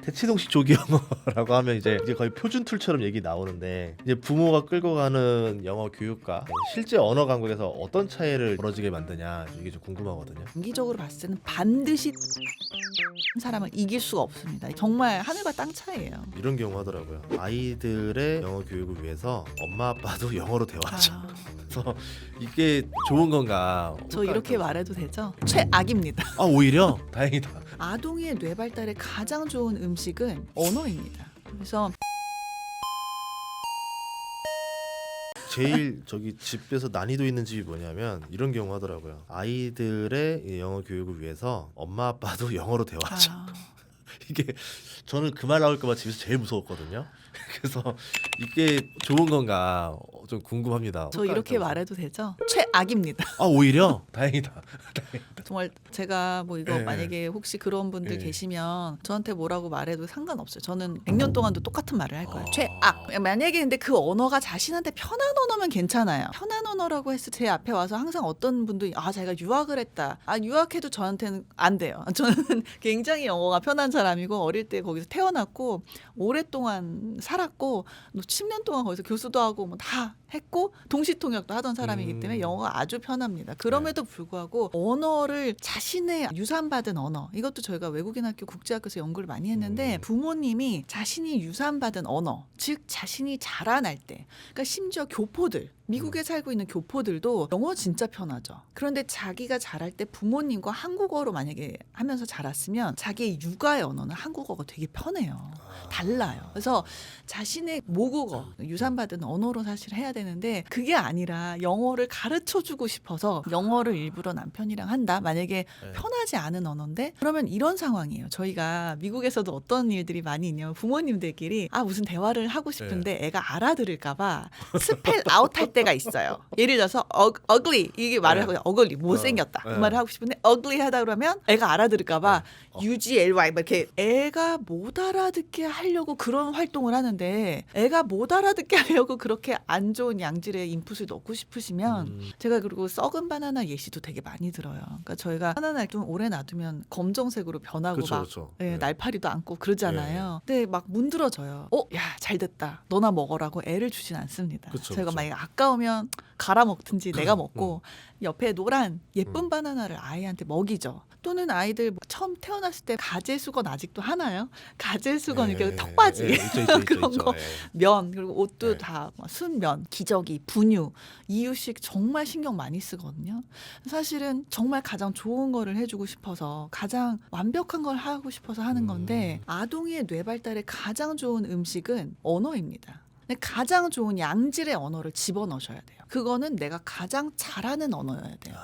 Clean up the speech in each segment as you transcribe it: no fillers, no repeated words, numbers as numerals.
대치동식 조기 영어라고 하면 이제 거의 표준 툴처럼 얘기 나오는데 이제 부모가 끌고 가는 영어 교육과 실제 언어 감각에서 어떤 차이를 벌어지게 만드냐 이게 좀 궁금하거든요. 장기적으로 봤을 때는 반드시 사람을 이길 수가 없습니다. 정말 하늘과 땅 차이예요. 이런 경우 하더라고요. 아이들의 영어 교육을 위해서 엄마 아빠도 영어로 대화하자. 아, 그래서 이게 좋은 건가? 저 이렇게 말해도 되죠? 최악입니다. 아 오히려 다행이다. 아동의 뇌 발달에 가장 좋은 음식은 언어입니다. 그래서 제일 저기 집에서 난이도 있는 집이 뭐냐면 이런 경우 하더라고요. 아이들의 이 영어 교육을 위해서 엄마 아빠도 영어로 대화하자. 아, 이게 저는 그 말 나올까봐 집에서 제일 무서웠거든요. 그래서 이게 좋은 건가 좀 궁금합니다. 저 이렇게 말해도 되죠? 최악입니다. 아 오히려 다행이다. 정말 제가 뭐 이거 네. 만약에 혹시 그런 분들 네. 계시면 저한테 뭐라고 말해도 상관없어요. 저는 100년 동안도 똑같은 말을 할 거예요. 아. 최악. 만약에 근데 그 언어가 자신한테 편한 언어면 괜찮아요. 편한 언어라고 했을 때 제 앞에 와서 항상 어떤 분들이 자기가 유학을 했다. 유학해도 저한테는 안 돼요. 저는 굉장히 영어가 편한 사람이고 어릴 때 거기서 태어났고 오랫동안 살았고 10년 동안 거기서 교수도 하고 뭐 다 했고 동시통역도 하던 사람이기 때문에 영어가 아주 편합니다. 그럼에도 불구하고 언어를 자신의 유산받은 언어, 이것도 저희가 외국인 학교 국제학교에서 연구를 많이 했는데 부모님이 자신이 유산받은 언어, 즉 자신이 자라날 때, 그러니까 심지어 교포들, 미국에 살고 있는 교포들도 영어 진짜 편하죠. 그런데 자기가 자랄 때 부모님과 한국어로 만약에 하면서 자랐으면 자기의 육아의 언어는 한국어가 되게 편해요. 달라요. 그래서 자신의 모국어, 유산받은 언어로 사실 해야 되는데 그게 아니라 영어를 가르쳐주고 싶어서 영어를 일부러 남편이랑 한다. 만약에 네. 편하지 않은 언어인데 그러면 이런 상황이에요. 저희가 미국에서도 어떤 일들이 많이 있냐면 부모님들끼리 무슨 대화를 하고 싶은데 애가 알아들을까 봐 스펠 아웃할 때가 있어요. 예를 들어서 ugly 이게 말을 하고 ugly 못생겼다 그 말을 하고 싶은데 ugly 하다 그러면 애가 알아들을까 봐 UGLY 막 이렇게 애가 못 알아듣게 하려고 그런 활동을 하는데 애가 못 알아듣게 하려고 그렇게 안 좋은 양질의 인풋을 넣고 싶으시면 제가 그리고 썩은 바나나 예시도 되게 많이 들어요. 그러니까 저희가 바나나를 좀 오래 놔두면 검정색으로 변하고 그쵸, 막 그쵸. 예, 네. 날파리도 않고 그러잖아요. 근데 막 문드러져요. 야, 잘 됐다. 너나 먹어라고 애를 주진 않습니다. 그쵸, 저희가 그쵸. 만약에 아까우면 갈아 먹든지 내가 먹고 옆에 노란 예쁜 바나나를 아이한테 먹이죠. 또는 아이들 처음 태어났을 때 가재 수건 아직도 하나요? 가재 수건 이렇게 턱받이 있죠, 그런 있죠. 거 면 그리고 옷도 네. 다 순면, 기저귀, 분유, 이유식 정말 신경 많이 쓰거든요. 사실은 정말 가장 좋은 거를 해주고 싶어서 가장 완벽한 걸 하고 싶어서 하는 건데 아동의 뇌 발달에 가장 좋은 음식은 언어입니다. 근데 가장 좋은 양질의 언어를 집어넣으셔야 돼요. 그거는 내가 가장 잘하는 언어여야 돼요.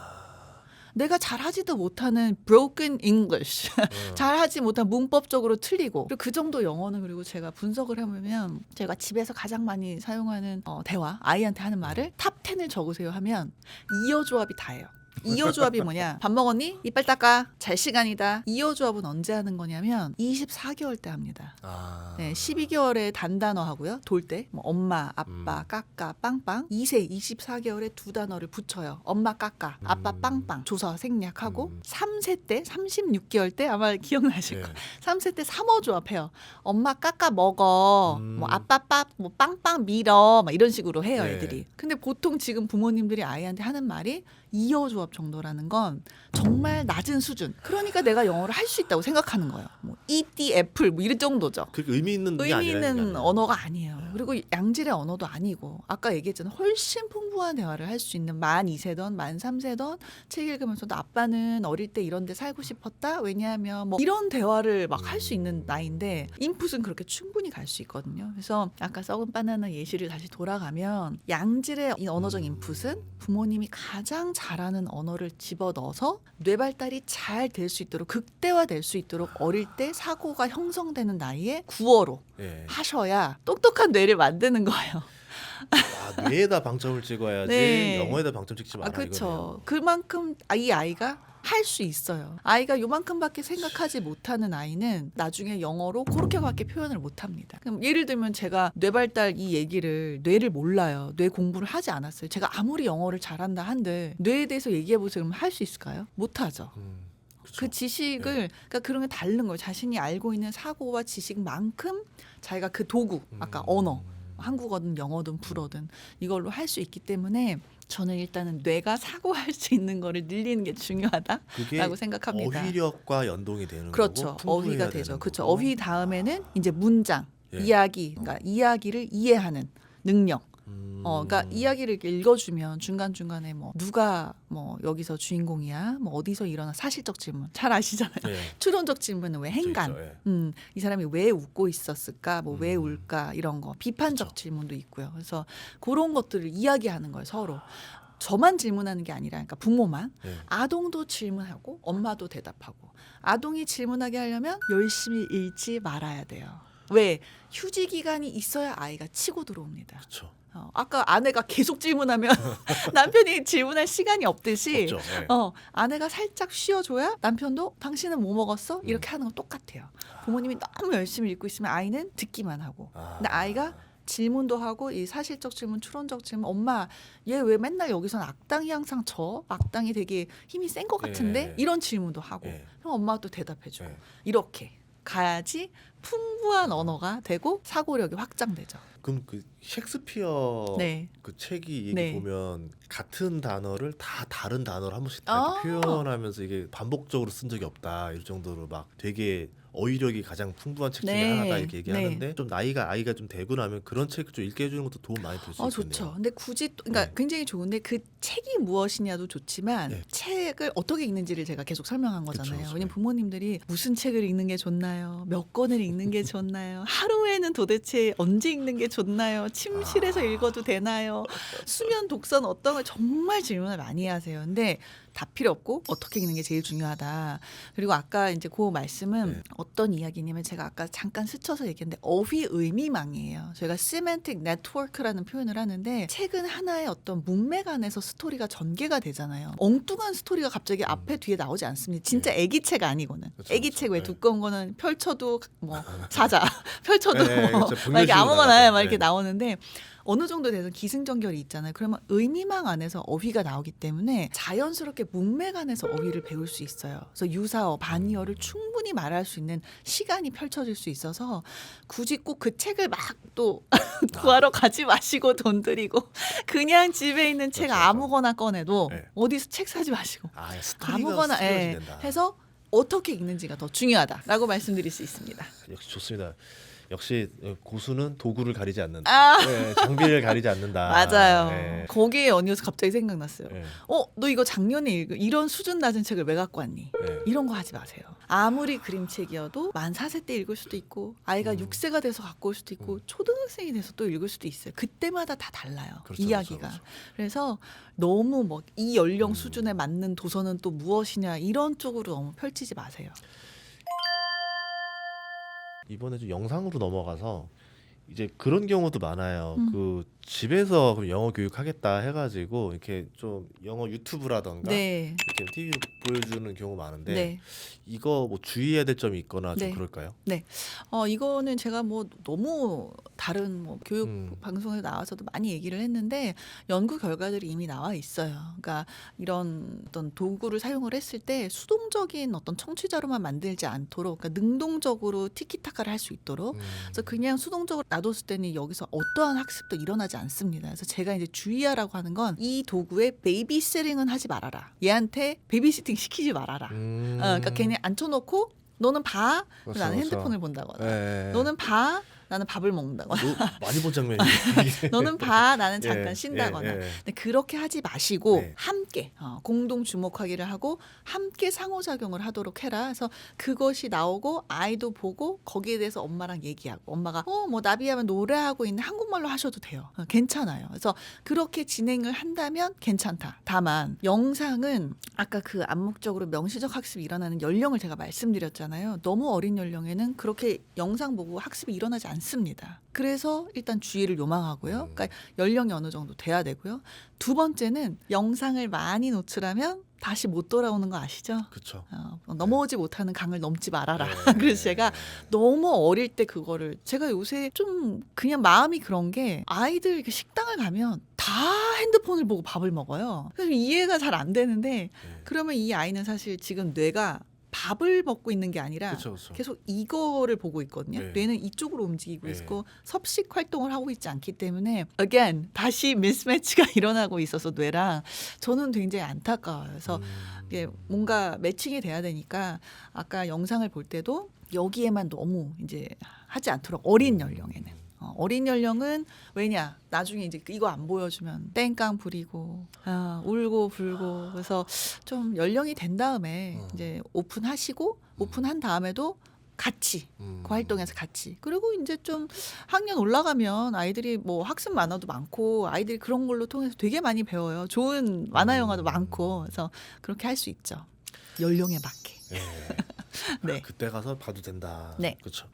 내가 잘하지도 못하는 broken English, 잘하지 못한 문법적으로 틀리고 그리고 그 정도 영어는 그리고 제가 분석을 해보면 제가 집에서 가장 많이 사용하는 대화, 아이한테 하는 말을 탑 10을 적으세요 하면 이어 조합이 다예요. 이어 조합이 뭐냐? 밥 먹었니? 이빨 닦아. 잘 시간이다. 이어 조합은 언제 하는 거냐면 24개월 때 합니다. 네, 12개월에 단단어 하고요. 돌 때 뭐 엄마, 아빠, 까까, 빵빵. 2세 24개월에 두 단어를 붙여요. 엄마 까까, 아빠 빵빵. 조사 생략하고 3세 때 36개월 때 아마 기억나실 거예요. 3세 때 3어 조합해요. 엄마 까까 먹어. 뭐 아빠 뭐 빵빵 밀어. 막 이런 식으로 해요, 네. 애들이. 근데 보통 지금 부모님들이 아이한테 하는 말이 이어 조합 정도라는 건 정말 낮은 수준. 그러니까 내가 영어를 할 수 있다고 생각하는 거예요. 뭐 eat the apple 뭐 이런 정도죠. 그게 의미 있는 게 의미 아니라 있는 언어가 아니에요. 그리고 양질의 언어도 아니고 아까 얘기했잖아요. 훨씬 풍부한 대화를 할 수 있는 만 2세던 만 3세던 책 읽으면서도 아빠는 어릴 때 이런 데 살고 싶었다. 왜냐하면 뭐 이런 대화를 막 할 수 있는 나이인데 인풋은 그렇게 충분히 갈 수 있거든요. 그래서 아까 썩은 바나나 예시를 다시 돌아가면 양질의 이 언어적 인풋은 부모님이 가장 잘하는 언어를 집어넣어서 뇌 발달이 잘 될 수 있도록 극대화될 수 있도록 어릴 때 사고가 형성되는 나이에 구어로 하셔야 똑똑한 뇌를 만드는 거예요. 뇌에다 방점을 찍어야지 네. 영어에다 방점 찍지 마라 그렇죠. 이거네요. 그만큼 이 아이가 할 수 있어요. 아이가 요만큼밖에 생각하지 못하는 아이는 나중에 영어로 그렇게밖에 표현을 못합니다. 그럼 예를 들면 제가 뇌발달 이 얘기를 뇌를 몰라요. 뇌 공부를 하지 않았어요. 제가 아무리 영어를 잘한다 한들 뇌에 대해서 얘기해보세요. 그러면 할 수 있을까요? 못하죠. 그 지식을 그러니까 그런 게 다른 거예요. 자신이 알고 있는 사고와 지식만큼 자기가 그 도구 아까 언어 한국어든 영어든 불어든 이걸로 할 수 있기 때문에 저는 일단은 뇌가 사고할 수 있는 거를 늘리는 게 중요하다라고 그게 생각합니다. 어휘력과 연동이 되는 그렇죠. 거고 어휘가 풍부해야 되죠. 되는 그렇죠. 거고. 어휘 다음에는 이제 문장, 예. 이야기, 그러니까 이야기를 이해하는 능력. 그러니까 음. 이야기를 이렇게 읽어주면 중간 중간에 뭐 누가 뭐 여기서 주인공이야, 뭐 어디서 일어나 사실적 질문 잘 아시잖아요. 예. 추론적 질문은 왜 행간, 있죠, 예. 이 사람이 왜 웃고 있었을까, 뭐 왜 음. 울까 이런 거 비판적 그쵸. 질문도 있고요. 그래서 그런 것들을 이야기하는 거예요 서로. 저만 질문하는 게 아니라, 그러니까 부모만 예. 아동도 질문하고 엄마도 대답하고. 아동이 질문하게 하려면 열심히 읽지 말아야 돼요. 왜? 휴지 기간이 있어야 아이가 치고 들어옵니다. 그렇죠. 아까 아내가 계속 질문하면 남편이 질문할 시간이 없듯이 없죠. 예. 아내가 살짝 쉬어줘야 남편도 당신은 뭐 먹었어? 이렇게 하는 건 똑같아요. 부모님이 너무 열심히 읽고 있으면 아이는 듣기만 하고. 근데 아이가 질문도 하고 이 사실적 질문, 추론적 질문. 엄마, 얘 왜 맨날 여기선 악당이 항상 악당이 되게 힘이 센 것 같은데? 예. 이런 질문도 하고. 예. 그럼 엄마가 또 대답해주고. 예. 이렇게 가야지 풍부한 언어가 되고 사고력이 확장되죠. 그럼 그 셰익스피어 네. 그 책이 얘기 네. 보면 같은 단어를 다 다른 단어로 한 번씩 다 아. 이렇게 표현하면서 이게 반복적으로 쓴 적이 없다 이럴 정도로 막 되게 어휘력이 가장 풍부한 책 중에 네. 하나다 이렇게 얘기하는데 좀 아이가 좀 되고 나면 그런 책 좀 읽게 해주는 것도 도움 많이 될 수 있겠네요. 좋죠. 근데 굳이 그러니까 네. 굉장히 좋은데 그 책이 무엇이냐도 좋지만 네. 책을 어떻게 읽는지를 제가 계속 설명한 그쵸, 거잖아요. 그쵸. 왜냐면 부모님들이 무슨 책을 읽는 게 좋나요? 몇 권을 읽는 게 좋나요? 하루에는 도대체 언제 읽는 게 좋나요? 침실에서 읽어도 되나요? 수면 독서는 어떤 걸 정말 질문을 많이 하세요. 근데 답 필요 없고 어떻게 읽는 게 제일 중요하다. 그리고 아까 이제 그 말씀은 네. 어떤 이야기냐면 제가 아까 잠깐 스쳐서 얘기했는데 어휘 의미망이에요. 저희가 semantic network라는 표현을 하는데 책은 하나의 어떤 문맥 안에서 스토리가 전개가 되잖아요. 엉뚱한 스토리가 갑자기 앞에 뒤에 나오지 않습니다. 진짜 애기 책 아니고는. 그쵸, 애기 그쵸. 책 왜 네. 두꺼운 거는 펼쳐도 뭐 사자 펼쳐도 네, 뭐 그쵸. 막 이렇게 분열식으로 아무거나 나가죠. 막 이렇게 네. 나오는데 어느 정도 돼서 기승전결이 있잖아요. 그러면 의미망 안에서 어휘가 나오기 때문에 자연스럽게 문맥 안에서 어휘를 배울 수 있어요. 그래서 유사어, 반의어를 충분히 말할 수 있는 시간이 펼쳐질 수 있어서 굳이 꼭 그 책을 막 또 구하러 가지 마시고 돈 들이고 그냥 집에 있는 책 그렇죠. 아무거나 꺼내도 네. 어디서 책 사지 마시고 스토리가 아무거나 스토리가 된다. 해서 어떻게 읽는지가 더 중요하다라고 말씀드릴 수 있습니다. 역시 좋습니다. 역시 고수는 도구를 가리지 않는다. 아. 네, 장비를 가리지 않는다. 맞아요. 네. 거기에 연이어서 갑자기 생각났어요. 네. 너 이거 작년에 이런 수준 낮은 책을 왜 갖고 왔니? 네. 이런 거 하지 마세요. 아무리 그림책이어도 만 4세 때 읽을 수도 있고 아이가 6세가 돼서 갖고 올 수도 있고 초등학생이 돼서 또 읽을 수도 있어요. 그때마다 다 달라요. 그렇죠, 이야기가. 그렇죠, 그렇죠. 그래서 너무 뭐 이 연령 수준에 맞는 도서는 또 무엇이냐 이런 쪽으로 너무 펼치지 마세요. 이번에 좀 영상으로 넘어가서 이제 그런 경우도 많아요. 음. 그 집에서 그럼 영어 교육하겠다 해가지고 이렇게 좀 영어 유튜브라던가 네. 이렇게 TV 보여주는 경우 많은데 네. 이거 뭐 주의해야 될 점이 있거나 좀 네. 그럴까요? 이거는 제가 뭐 너무 다른 뭐 교육 음. 방송에 나와서도 많이 얘기를 했는데 연구 결과들이 이미 나와 있어요. 그러니까 이런 어떤 도구를 사용을 했을 때 수동적인 어떤 청취자로만 만들지 않도록, 그러니까 능동적으로 티키타카를 할 수 있도록. 그래서 그냥 수동적으로 놔뒀을 때는 여기서 어떠한 학습도 일어나지 않습니다. 그래서 제가 이제 주의하라고 하는 건 이 도구에 베이비시팅은 하지 말아라. 얘한테 베이비시팅 시키지 말아라. 그러니까 걔네 앉혀놓고 너는 봐. 그렇죠, 나는 그렇죠. 핸드폰을 본다거나. 네. 너는 봐. 나는 밥을 먹는다거나. 많이 본 장면이. 너는 봐. 나는 잠깐 예, 쉰다거나. 예, 예. 근데 그렇게 하지 마시고 네. 함께 공동 주목하기를 하고 함께 상호작용을 하도록 해라. 그래서 그것이 나오고 아이도 보고 거기에 대해서 엄마랑 얘기하고 엄마가 뭐 나비하면 노래하고 있는 한국말로 하셔도 돼요. 괜찮아요. 그래서 그렇게 진행을 한다면 괜찮다. 다만 영상은 아까 그 암묵적으로 명시적 학습이 일어나는 연령을 제가 말씀드렸잖아요. 너무 어린 연령에는 그렇게 영상 보고 학습이 일어나지 않습니다. 그래서 일단 주의를 요망하고요. 그러니까 연령이 어느 정도 돼야 되고요. 두 번째는 영상을 많이 노출하면 다시 못 돌아오는 거 아시죠? 그렇죠. 넘어오지 못하는 강을 넘지 말아라. 네. 그래서 제가 너무 어릴 때 그거를 제가 요새 좀 그냥 마음이 그런 게 아이들 이렇게 식당을 가면 다 핸드폰을 보고 밥을 먹어요. 그래서 이해가 잘 안 되는데 그러면 이 아이는 사실 지금 뇌가 밥을 먹고 있는 게 아니라 그렇죠, 그렇죠. 계속 이거를 보고 있거든요. 네. 뇌는 이쪽으로 움직이고 네. 있고 섭식 활동을 하고 있지 않기 때문에 again 다시 미스매치가 일어나고 있어서 뇌랑 저는 굉장히 안타까워요. 그래서 이게 뭔가 매칭이 돼야 되니까 아까 영상을 볼 때도 여기에만 너무 이제 하지 않도록 어린 연령에는. 어린 연령은 왜냐 나중에 이제 이거 안 보여주면 땡깡 부리고 울고 불고 그래서 좀 연령이 된 다음에 이제 오픈하시고 오픈한 다음에도 같이 그 활동에서 같이 그리고 이제 좀 학년 올라가면 아이들이 뭐 학습 만화도 많고 아이들이 그런 걸로 통해서 되게 많이 배워요. 좋은 만화 영화도 많고 그래서 그렇게 할 수 있죠. 연령에 맞게. 네. 네. 그때 가서 봐도 된다. 네. 그렇죠.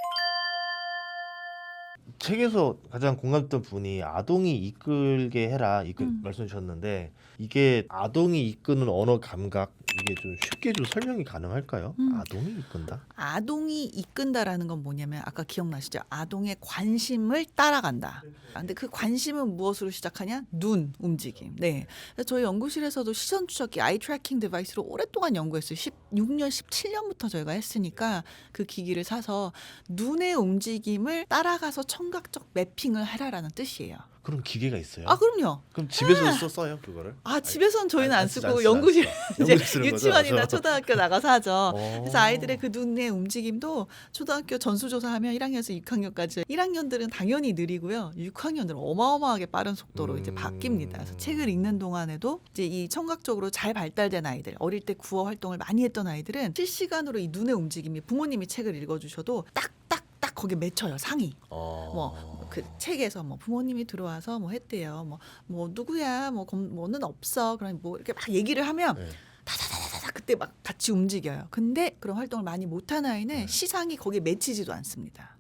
책에서 가장 공감했던 부분이 아동이 이끌게 해라 말씀 주셨는데 이게 아동이 이끄는 언어 감각 이게 좀 쉽게 좀 설명이 가능할까요? 아동이 이끈다? 아동이 이끈다라는 건 뭐냐면 아까 기억나시죠? 아동의 관심을 따라간다. 근데 그 관심은 무엇으로 시작하냐? 눈 움직임. 네. 그래서 저희 연구실에서도 시선 추적기 아이 트래킹 디바이스로 오랫동안 연구했어요. 16년, 17년부터 저희가 했으니까 그 기기를 사서 눈의 움직임을 따라가서 청각적 매핑을 해라라는 뜻이에요. 그런 기계가 있어요? 아, 그럼요. 그럼 집에서 써요 그거를? 집에서는 저희는 안 쓰고 쓰지 연구실 이제 연구실 쓰는 거죠? 유치원이나 초등학교 나가서 하죠. 그래서 오. 아이들의 그 눈의 움직임도 초등학교 전수조사하면 1학년에서 6학년까지 1학년들은 당연히 느리고요. 6학년들은 어마어마하게 빠른 속도로 이제 바뀝니다. 그래서 책을 읽는 동안에도 이제 이 청각적으로 잘 발달된 아이들, 어릴 때 구어 활동을 많이 했던 아이들은 실시간으로 이 눈의 움직임이 부모님이 책을 읽어주셔도 딱딱딱 거기에 맺혀요. 상이. 뭐 그 책에서 뭐 부모님이 들어와서 뭐 했대요. 뭐 누구야 뭐는 없어. 그럼 뭐 이렇게 막 얘기를 하면 네. 다다다다다 그때 막 같이 움직여요. 근데 그런 활동을 많이 못한 아이는 시상이 거기에 맺히지도 않습니다.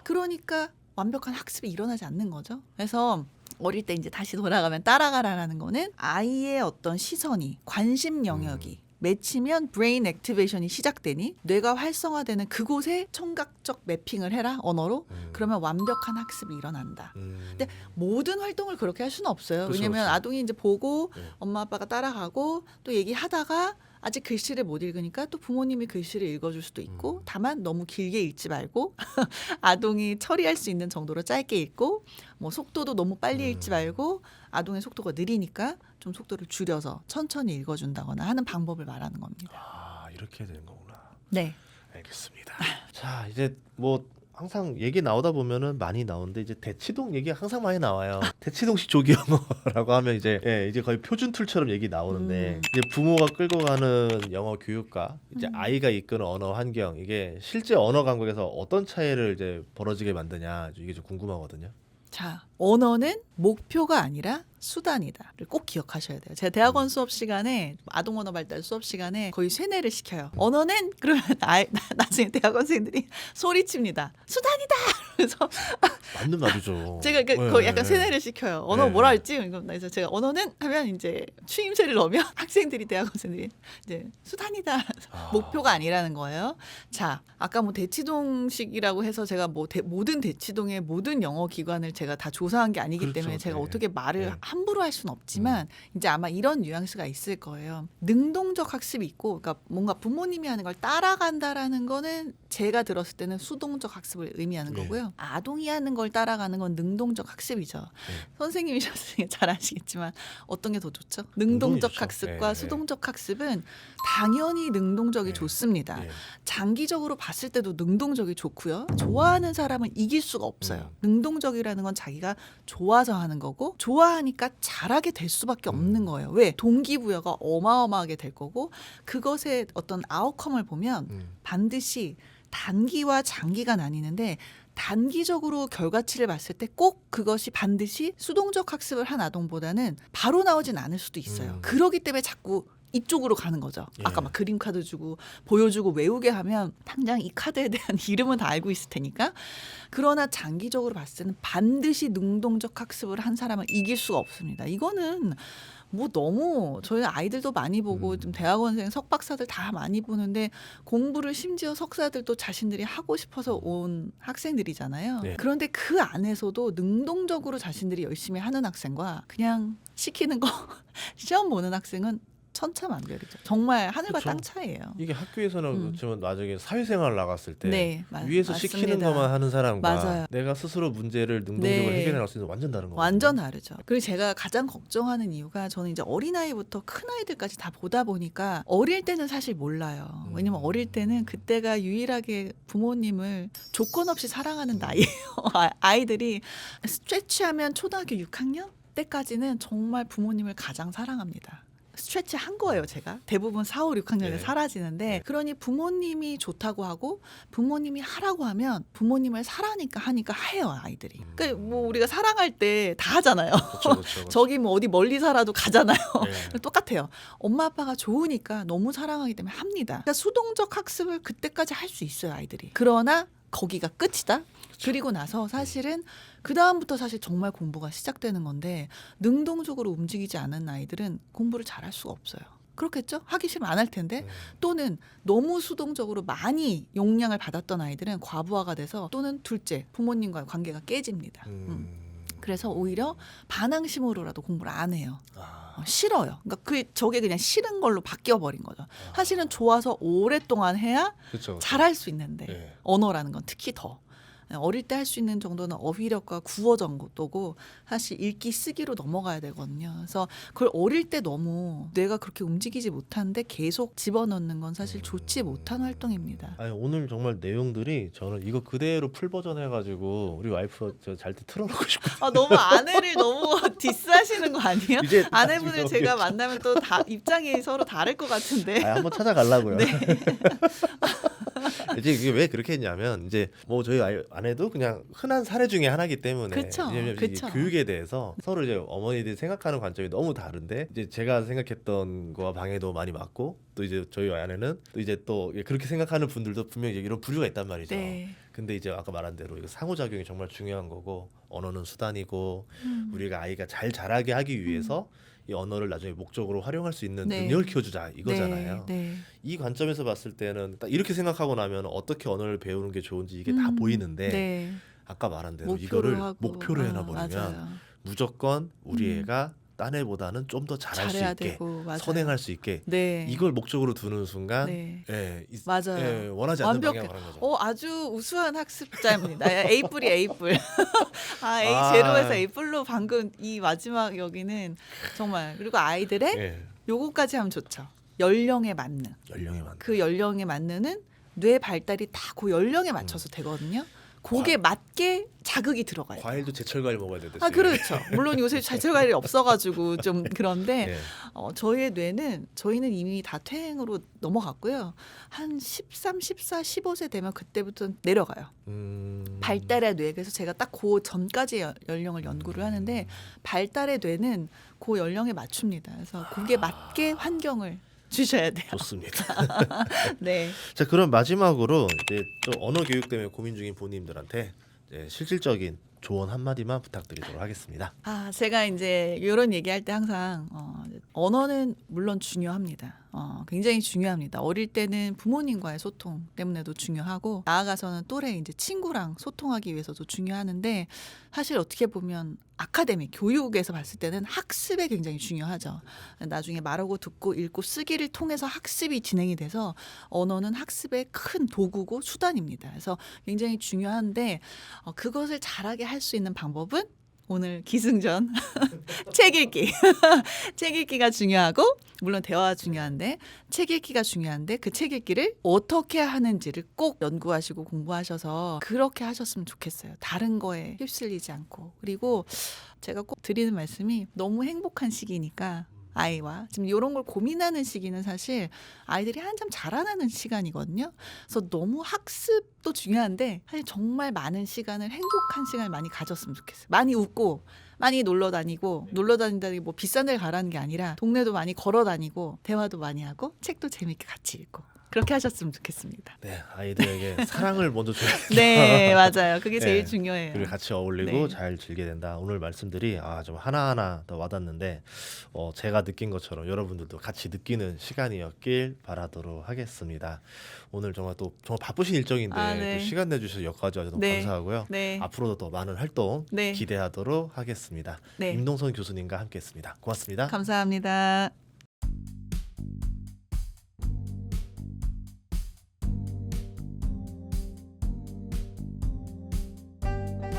그러니까 완벽한 학습이 일어나지 않는 거죠. 그래서 어릴 때 이제 다시 돌아가면 따라가라라는 거는 아이의 어떤 시선이 관심 영역이 맺히면 브레인 액티베이션이 시작되니 뇌가 활성화되는 그곳에 청각적 매핑을 해라 언어로 그러면 완벽한 학습이 일어난다. 근데 모든 활동을 그렇게 할 수는 없어요. 그렇죠, 왜냐하면 그렇죠. 아동이 이제 보고 네. 엄마 아빠가 따라가고 또 얘기하다가 아직 글씨를 못 읽으니까 또 부모님이 글씨를 읽어줄 수도 있고 다만 너무 길게 읽지 말고 아동이 처리할 수 있는 정도로 짧게 읽고 뭐 속도도 너무 빨리 읽지 말고 아동의 속도가 느리니까 좀 속도를 줄여서 천천히 읽어준다거나 하는 방법을 말하는 겁니다. 아 이렇게 되는 거구나. 네. 알겠습니다. 자 이제 뭐 항상 얘기 나오다 보면은 많이 나오는데 이제 대치동 얘기 항상 많이 나와요. 대치동식 조기 영어라고 하면 이제 이제 거의 표준 툴처럼 얘기 나오는데 이제 부모가 끌고 가는 영어 교육과 이제 아이가 이끄는 언어 환경 이게 실제 언어 감각에서 어떤 차이를 이제 벌어지게 만드냐 이게 좀 궁금하거든요. 자, 언어는 목표가 아니라 수단이다를 꼭 기억하셔야 돼요. 제가 대학원 수업 시간에 아동 언어 발달 수업 시간에 거의 세뇌를 시켜요. 언어는 그러면 나중에 대학원생들이 소리칩니다. 수단이다. 그래서 맞는 말이죠. 제가 거의 약간 세뇌를 시켜요. 언어 네. 뭐라 했지? 그래서 제가 언어는 하면 이제 추임새를 넣으면 학생들이 대학원생들이 이제 수단이다. 목표가 아니라는 거예요. 자, 아까 뭐 대치동식이라고 해서 제가 뭐 모든 대치동의 모든 영어 기관을 제가 다 조사한 게 아니기 그렇죠. 때문에 제가 네. 어떻게 말을 네. 함부로 할 수는 없지만 이제 아마 이런 뉘앙스가 있을 거예요. 능동적 학습이 있고, 그러니까 뭔가 부모님이 하는 걸 따라간다라는 거는 제가 들었을 때는 수동적 학습을 의미하는 네. 거고요. 아동이 하는 걸 따라가는 건 능동적 학습이죠. 선생님이셨으니까 잘 아시겠지만 어떤 게 더 좋죠? 능동적 좋죠. 학습과 네. 수동적 학습은 당연히 능동적이 네. 좋습니다. 네. 장기적으로 봤을 때도 능동적이 좋고요. 좋아하는 사람은 이길 수가 없어요. 능동적이라는 건 자기가 좋아서 하는 거고 좋아하니까 잘하게 될 수밖에 없는 거예요. 왜? 동기부여가 어마어마하게 될 거고 그것의 어떤 아웃컴을 보면 반드시 단기와 장기가 나뉘는데 단기적으로 결과치를 봤을 때 꼭 그것이 반드시 수동적 학습을 한 아동보다는 바로 나오진 않을 수도 있어요. 그러기 때문에 자꾸 이쪽으로 가는 거죠. 예. 아까 막 그림 카드 주고 보여주고 외우게 하면 당장 이 카드에 대한 이름은 다 알고 있을 테니까. 그러나 장기적으로 봤을 때는 반드시 능동적 학습을 한 사람은 이길 수가 없습니다. 이거는 뭐 너무 저희 아이들도 많이 보고 좀 대학원생 석박사들 다 많이 보는데 공부를 심지어 석사들도 자신들이 하고 싶어서 온 학생들이잖아요. 네. 그런데 그 안에서도 능동적으로 자신들이 열심히 하는 학생과 그냥 시키는 거 시험 보는 학생은 천차만별이죠. 정말 하늘과 그쵸. 땅 차이예요. 이게 학교에서는 음. 그렇지만 나중에 사회생활 나갔을 때 네, 위에서 시키는 것만 하는 사람과 맞아요. 내가 스스로 문제를 능동적으로 네. 해결해 나갈 수 있는 완전 다른 거거든요. 완전 다르죠. 그리고 제가 가장 걱정하는 이유가 저는 이제 어린아이부터 큰아이들까지 다 보다 보니까 어릴 때는 사실 몰라요. 왜냐면 어릴 때는 그때가 유일하게 부모님을 조건 없이 사랑하는 나이예요. 아이들이 스트레치하면 초등학교 6학년 때까지는 정말 부모님을 가장 사랑합니다. 스트레치 한 거예요, 제가. 대부분 4, 5, 6학년에 네. 사라지는데 네. 그러니 부모님이 좋다고 하고 부모님이 하라고 하면 부모님을 사랑하니까 하니까 해요, 아이들이. 그러니까 뭐 우리가 사랑할 때 다 하잖아요. 그렇죠. 저기 뭐 어디 멀리 살아도 가잖아요. 네. 똑같아요. 엄마 아빠가 좋으니까 너무 사랑하기 때문에 합니다. 그러니까 수동적 학습을 그때까지 할 수 있어요, 아이들이. 그러나 거기가 끝이다. 그리고 나서 사실은 그 다음부터 사실 정말 공부가 시작되는 건데 능동적으로 움직이지 않은 아이들은 공부를 잘할 수가 없어요. 그렇겠죠? 하기 싫으면 안 할 텐데 또는 너무 수동적으로 많이 용량을 받았던 아이들은 과부하가 돼서 또는 둘째 부모님과의 관계가 깨집니다. 그래서 오히려 반항심으로라도 공부를 안 해요. 싫어요. 그러니까 저게 그냥 싫은 걸로 바뀌어 버린 거죠. 사실은 좋아서 오랫동안 해야 그렇죠. 잘할 수 있는데 네. 언어라는 건 특히 더 어릴 때 할 수 있는 정도는 어휘력과 구어 정도고 사실 읽기 쓰기로 넘어가야 되거든요. 그래서 그걸 어릴 때 너무 뇌가 그렇게 움직이지 못하는데 계속 집어넣는 건 사실 좋지 못한 활동입니다. 아니 오늘 정말 내용들이 저는 이거 그대로 풀 버전 해가지고 우리 와이프 잘 때 틀어놓고 싶어요. 아, 너무 아내를 너무 디스하시는 거 아니에요? 이제 아내분을 제가 만나면 또 다 입장이 서로 다를 것 같은데. 한번 찾아가려고요. 네. 이제 이게 왜 그렇게 했냐면 이제 뭐 저희 아내도 그냥 흔한 사례 중에 하나이기 때문에 그쵸, 왜냐면 이게 그쵸. 교육에 대해서 서로 이제 어머니들이 생각하는 관점이 너무 다른데 이제 제가 생각했던 거와 방해도 많이 맞고 또 이제 저희 아내는 또 이제 또 그렇게 생각하는 분들도 분명히 이런 부류가 있단 말이죠. 네. 근데 이제 아까 말한 대로 이거 상호작용이 정말 중요한 거고 언어는 수단이고 우리가 아이가 잘 자라게 하기 위해서 이 언어를 나중에 목적으로 활용할 수 있는 네. 능력을 키워주자 이거잖아요. 네. 이 관점에서 봤을 때는 딱 이렇게 생각하고 나면 어떻게 언어를 배우는 게 좋은지 이게 다 보이는데 네. 아까 말한 대로 목표로 이거를 하고. 목표로 해놔버리면 맞아요. 무조건 우리 애가 딴 애보다는 좀 더 잘할 수 잘해야 있게 되고, 맞아요. 선행할 수 있게 네. 이걸 목적으로 두는 순간 네. 맞아요. 맞아요. 원하지 않는 완벽해. 방향으로 가는 거죠. 아주 우수한 학습자입니다. A뿔이 A뿔. 아. A0에서 A뿔로 방금 이 마지막 여기는 정말 그리고 아이들의 예, 요거까지 하면 좋죠. 연령에 맞는. 연령에 맞는. 그 연령에 맞는 뇌 발달이 다 그 연령에 맞춰서 되거든요. 그게 맞게 자극이 들어가요. 과일도 제철 과일 먹어야 되듯이. 그렇죠. 물론 요새 제철 과일이 없어가지고 좀 그런데 예. 저희의 뇌는 저희는 이미 다 퇴행으로 넘어갔고요. 한 13, 14, 15세 되면 그때부터 내려가요. 발달의 뇌. 그래서 제가 딱 그 전까지 연령을 연구를 하는데 발달의 뇌는 그 연령에 맞춥니다. 그래서 그게 맞게 환경을 주셔야 돼요. 좋습니다. 네. 자, 그럼 마지막으로 이제 좀 언어 교육 때문에 고민 중인 부모님들한테 이제 실질적인 조언 한마디만 부탁드리도록 하겠습니다. 제가 이제 이런 얘기할 때 항상 언어는 물론 중요합니다. 굉장히 중요합니다. 어릴 때는 부모님과의 소통 때문에도 중요하고 나아가서는 또래 이제 친구랑 소통하기 위해서도 중요하는데 사실 어떻게 보면 아카데미 교육에서 봤을 때는 학습에 굉장히 중요하죠. 나중에 말하고 듣고 읽고 쓰기를 통해서 학습이 진행이 돼서 언어는 학습의 큰 도구고 수단입니다. 그래서 굉장히 중요한데 그것을 잘하게 할 수 있는 방법은 오늘 기승전 책 읽기. 책 읽기가 중요하고 물론 대화가 중요한데 책 읽기가 중요한데 그 책 읽기를 어떻게 하는지를 꼭 연구하시고 공부하셔서 그렇게 하셨으면 좋겠어요. 다른 거에 휩쓸리지 않고. 그리고 제가 꼭 드리는 말씀이 너무 행복한 시기니까 아이와 지금 이런 걸 고민하는 시기는 사실 아이들이 한참 자라나는 시간이거든요. 그래서 너무 학습도 중요한데 사실 정말 많은 시간을 행복한 시간을 많이 가졌으면 좋겠어요. 많이 웃고 많이 놀러 다니고 놀러 다닌다는 게 뭐 비싼 데를 가라는 게 아니라 동네도 많이 걸어 다니고 대화도 많이 하고 책도 재밌게 같이 읽고 그렇게 하셨으면 좋겠습니다. 네, 아이들에게 사랑을 먼저 줘야 된다. 네, 맞아요. 그게 제일 네, 중요해요. 그리고 같이 어울리고 네. 잘 즐게 된다. 오늘 말씀들이 좀 하나하나 더 와닿는데 제가 느낀 것처럼 여러분들도 같이 느끼는 시간이었길 바라도록 하겠습니다. 오늘 정말 바쁘신 일정인데 네. 또 시간 내주셔서 여기까지 와서 너무 네. 감사하고요. 네. 앞으로도 더 많은 활동 네. 기대하도록 하겠습니다. 네. 임동선 교수님과 함께했습니다. 고맙습니다. 감사합니다.